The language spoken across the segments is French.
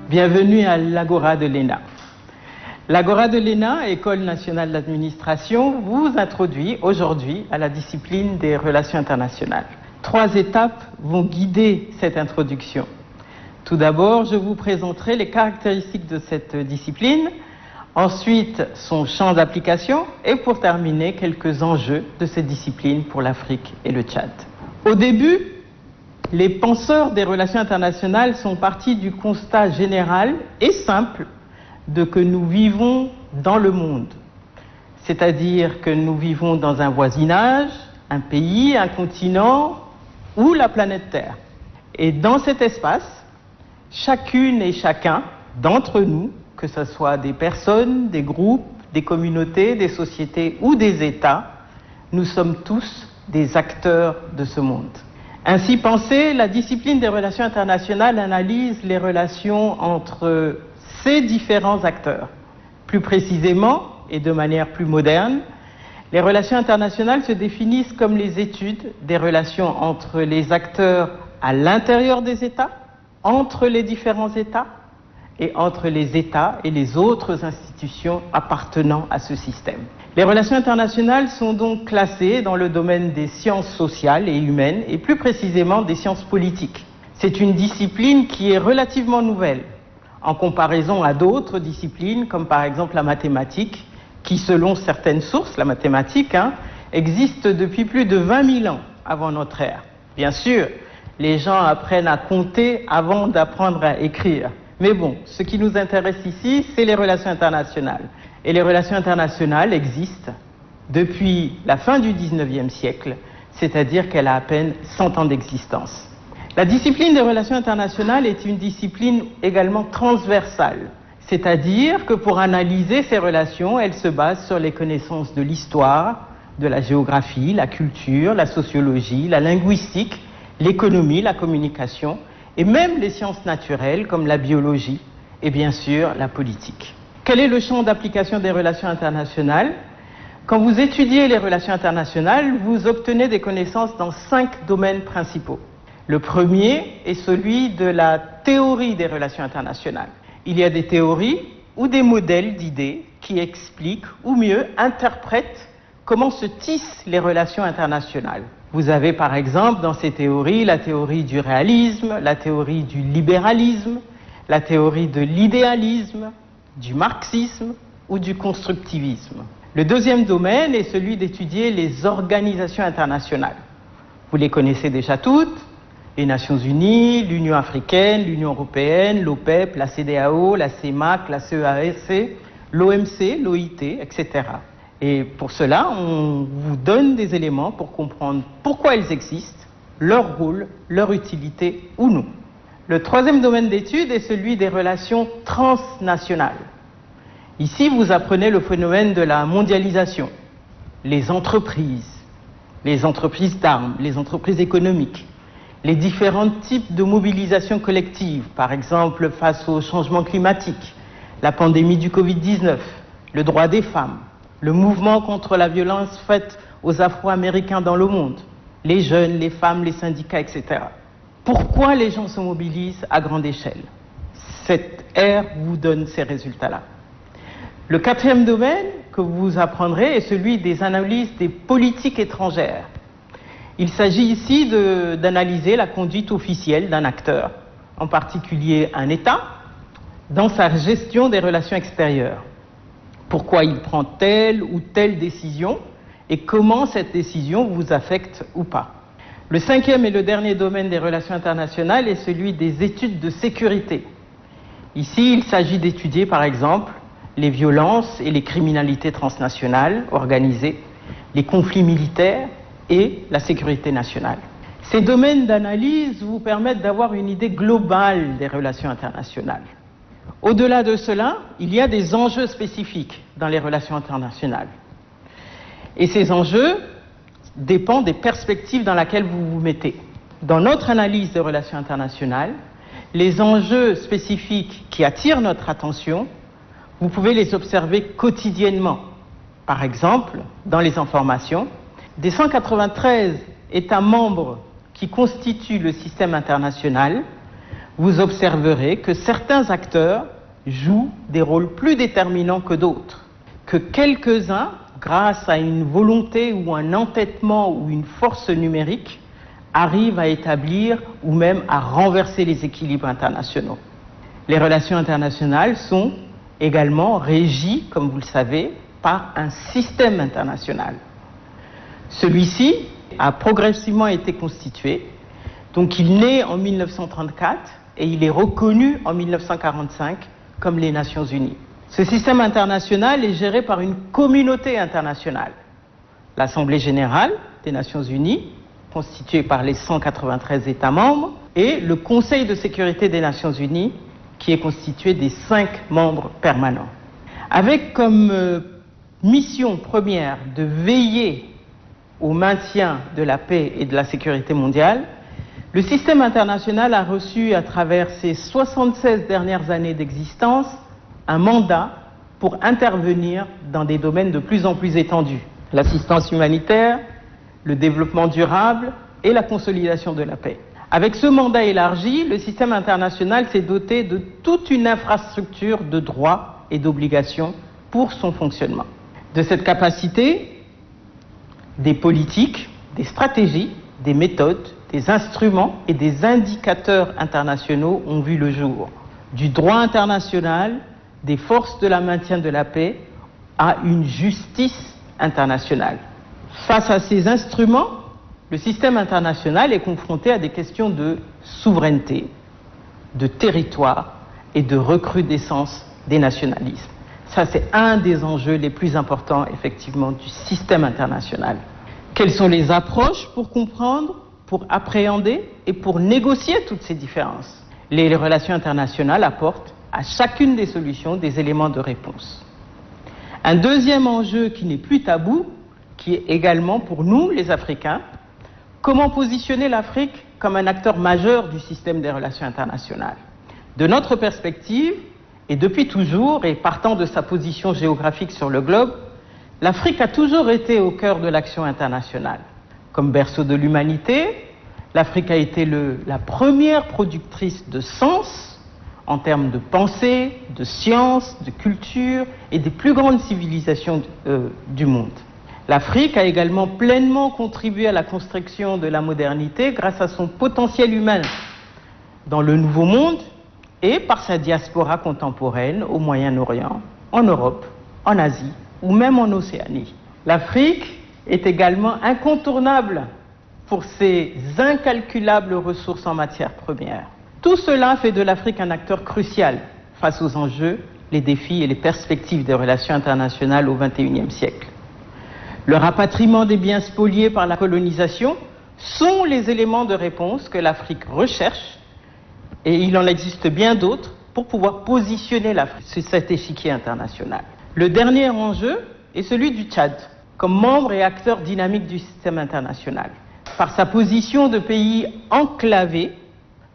Bienvenue à l'Agora de l'ENA. L'Agora de l'ENA, École nationale d'administration, vous introduit aujourd'hui à la discipline des relations internationales. 3 étapes vont guider cette introduction. Tout d'abord, je vous présenterai les caractéristiques de cette discipline, ensuite son champ d'application et pour terminer, quelques enjeux de cette discipline pour l'Afrique et le Tchad. Au début, les penseurs des relations internationales sont partis du constat général et simple de que nous vivons dans le monde. C'est-à-dire que nous vivons dans un voisinage, un pays, un continent ou la planète Terre. Et dans cet espace, chacune et chacun d'entre nous, que ce soit des personnes, des groupes, des communautés, des sociétés ou des États, nous sommes tous des acteurs de ce monde. Ainsi pensée, la discipline des relations internationales analyse les relations entre ces différents acteurs. Plus précisément, et de manière plus moderne, les relations internationales se définissent comme les études des relations entre les acteurs à l'intérieur des États, entre les différents États et entre les États et les autres institutions appartenant à ce système. Les relations internationales sont donc classées dans le domaine des sciences sociales et humaines et plus précisément des sciences politiques. C'est une discipline qui est relativement nouvelle en comparaison à d'autres disciplines comme par exemple la mathématique qui selon certaines sources, la mathématique, existe depuis plus de 20 000 ans avant notre ère. Bien sûr, les gens apprennent à compter avant d'apprendre à écrire. Mais bon, ce qui nous intéresse ici, c'est les relations internationales. Et les relations internationales existent depuis la fin du 19e siècle, c'est-à-dire qu'elle a à peine 100 ans d'existence. La discipline des relations internationales est une discipline également transversale, c'est-à-dire que pour analyser ces relations, elle se base sur les connaissances de l'histoire, de la géographie, la culture, la sociologie, la linguistique, l'économie, la communication, et même les sciences naturelles comme la biologie et bien sûr la politique. Quel est le champ d'application des relations internationales? Quand vous étudiez les relations internationales, vous obtenez des connaissances dans 5 domaines principaux. Le premier est celui de la théorie des relations internationales. Il y a des théories ou des modèles d'idées qui expliquent ou mieux interprètent comment se tissent les relations internationales. Vous avez par exemple dans ces théories la théorie du réalisme, la théorie du libéralisme, la théorie de l'idéalisme, du marxisme ou du constructivisme. Le deuxième domaine est celui d'étudier les organisations internationales. Vous les connaissez déjà toutes, les Nations Unies, l'Union africaine, l'Union européenne, l'OPEP, la CEDEAO, la CEMAC, la CEAC, l'OMC, l'OIT, etc. Et pour cela, on vous donne des éléments pour comprendre pourquoi elles existent, leur rôle, leur utilité ou non. Le troisième domaine d'étude est celui des relations transnationales. Ici, vous apprenez le phénomène de la mondialisation, les entreprises d'armes, les entreprises économiques, les différents types de mobilisation collective, par exemple face au changement climatique, la pandémie du Covid-19, le droit des femmes, le mouvement contre la violence faite aux Afro-Américains dans le monde, les jeunes, les femmes, les syndicats, etc. Pourquoi les gens se mobilisent à grande échelle? Cette ère vous donne ces résultats-là. Le quatrième domaine que vous apprendrez est celui des analyses des politiques étrangères. Il s'agit ici d'analyser la conduite officielle d'un acteur, en particulier un État, dans sa gestion des relations extérieures. Pourquoi il prend telle ou telle décision et comment cette décision vous affecte ou pas. Le cinquième et le dernier domaine des relations internationales est celui des études de sécurité. Ici, il s'agit d'étudier par exemple les violences et les criminalités transnationales organisées, les conflits militaires et la sécurité nationale. Ces domaines d'analyse vous permettent d'avoir une idée globale des relations internationales. Au-delà de cela, il y a des enjeux spécifiques dans les relations internationales. Et ces enjeux dépendent des perspectives dans lesquelles vous vous mettez. Dans notre analyse des relations internationales, les enjeux spécifiques qui attirent notre attention, vous pouvez les observer quotidiennement. Par exemple, dans les informations, des 193 États membres qui constituent le système international, vous observerez que certains acteurs jouent des rôles plus déterminants que d'autres, que quelques-uns, grâce à une volonté ou un entêtement ou une force numérique, arrivent à établir ou même à renverser les équilibres internationaux. Les relations internationales sont également régies, comme vous le savez, par un système international. Celui-ci a progressivement été constitué, donc il naît en 1934 et il est reconnu en 1945 comme les Nations Unies. Ce système international est géré par une communauté internationale, l'Assemblée générale des Nations Unies, constituée par les 193 États membres, et le Conseil de sécurité des Nations Unies, qui est constitué des 5 membres permanents. Avec comme mission première de veiller au maintien de la paix et de la sécurité mondiale, le système international a reçu, à travers ses 76 dernières années d'existence, un mandat pour intervenir dans des domaines de plus en plus étendus. L'assistance humanitaire, le développement durable et la consolidation de la paix. Avec ce mandat élargi, le système international s'est doté de toute une infrastructure de droits et d'obligations pour son fonctionnement. De cette capacité, des politiques, des stratégies, des méthodes, des instruments et des indicateurs internationaux ont vu le jour. Du droit international, des forces de la maintien de la paix à une justice internationale. Face à ces instruments, le système international est confronté à des questions de souveraineté, de territoire et de recrudescence des nationalismes. Ça, c'est un des enjeux les plus importants, effectivement, du système international. Quelles sont les approches pour comprendre, pour appréhender et pour négocier toutes ces différences? Les relations internationales apportent à chacune des solutions des éléments de réponse. Un deuxième enjeu qui n'est plus tabou, qui est également pour nous, les Africains, comment positionner l'Afrique comme un acteur majeur du système des relations internationales? De notre perspective, et depuis toujours, et partant de sa position géographique sur le globe, l'Afrique a toujours été au cœur de l'action internationale. Comme berceau de l'humanité, l'Afrique a été la première productrice de sens en termes de pensée, de science, de culture et des plus grandes civilisations du monde. L'Afrique a également pleinement contribué à la construction de la modernité grâce à son potentiel humain dans le Nouveau Monde et par sa diaspora contemporaine au Moyen-Orient, en Europe, en Asie ou même en Océanie. L'Afrique est également incontournable pour ses incalculables ressources en matières premières. Tout cela fait de l'Afrique un acteur crucial face aux enjeux, les défis et les perspectives des relations internationales au XXIe siècle. Le rapatriement des biens spoliés par la colonisation sont les éléments de réponse que l'Afrique recherche, et il en existe bien d'autres pour pouvoir positionner l'Afrique sur cet échiquier international. Le dernier enjeu est celui du Tchad, comme membre et acteur dynamique du système international. Par sa position de pays enclavé,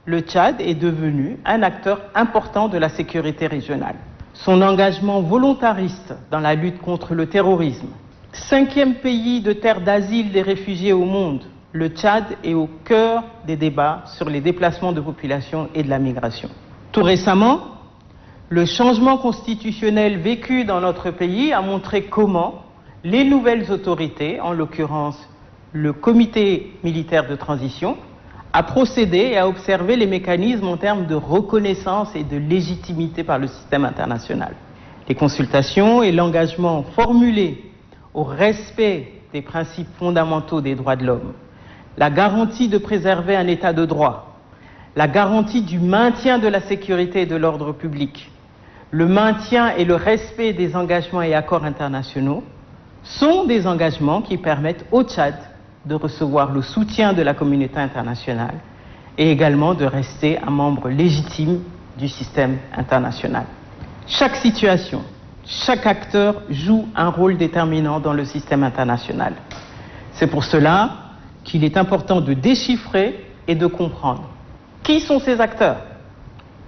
le Tchad est devenu un acteur important de la sécurité régionale. Son engagement volontariste dans la lutte contre le terrorisme, 5e pays de terre d'asile des réfugiés au monde, le Tchad est au cœur des débats sur les déplacements de population et de la migration. Tout récemment, le changement constitutionnel vécu dans notre pays a montré comment les nouvelles autorités, en l'occurrence le comité militaire de transition, a procédé et a observé les mécanismes en termes de reconnaissance et de légitimité par le système international. Les consultations et l'engagement formulé au respect des principes fondamentaux des droits de l'homme, la garantie de préserver un état de droit, la garantie du maintien de la sécurité et de l'ordre public, le maintien et le respect des engagements et accords internationaux sont des engagements qui permettent au Tchad de recevoir le soutien de la communauté internationale et également de rester un membre légitime du système international. Chaque situation, chaque acteur joue un rôle déterminant dans le système international. C'est pour cela qu'il est important de déchiffrer et de comprendre qui sont ces acteurs,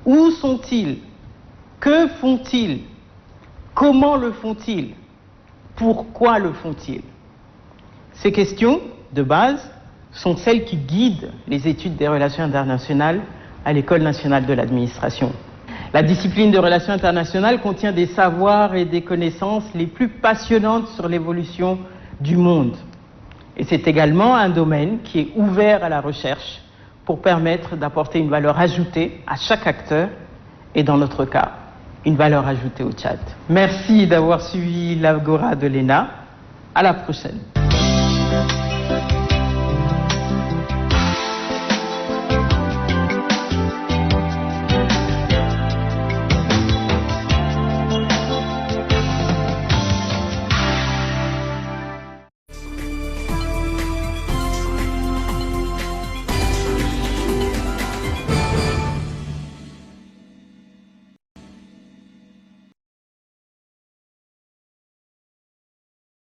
où sont-ils, que font-ils, comment le font-ils, pourquoi le font-ils. Ces questions de base sont celles qui guident les études des relations internationales à l'École nationale de l'administration. La discipline de relations internationales contient des savoirs et des connaissances les plus passionnantes sur l'évolution du monde. Et c'est également un domaine qui est ouvert à la recherche pour permettre d'apporter une valeur ajoutée à chaque acteur et dans notre cas, une valeur ajoutée au Tchad. Merci d'avoir suivi l'Agora de l'ENA. À la prochaine.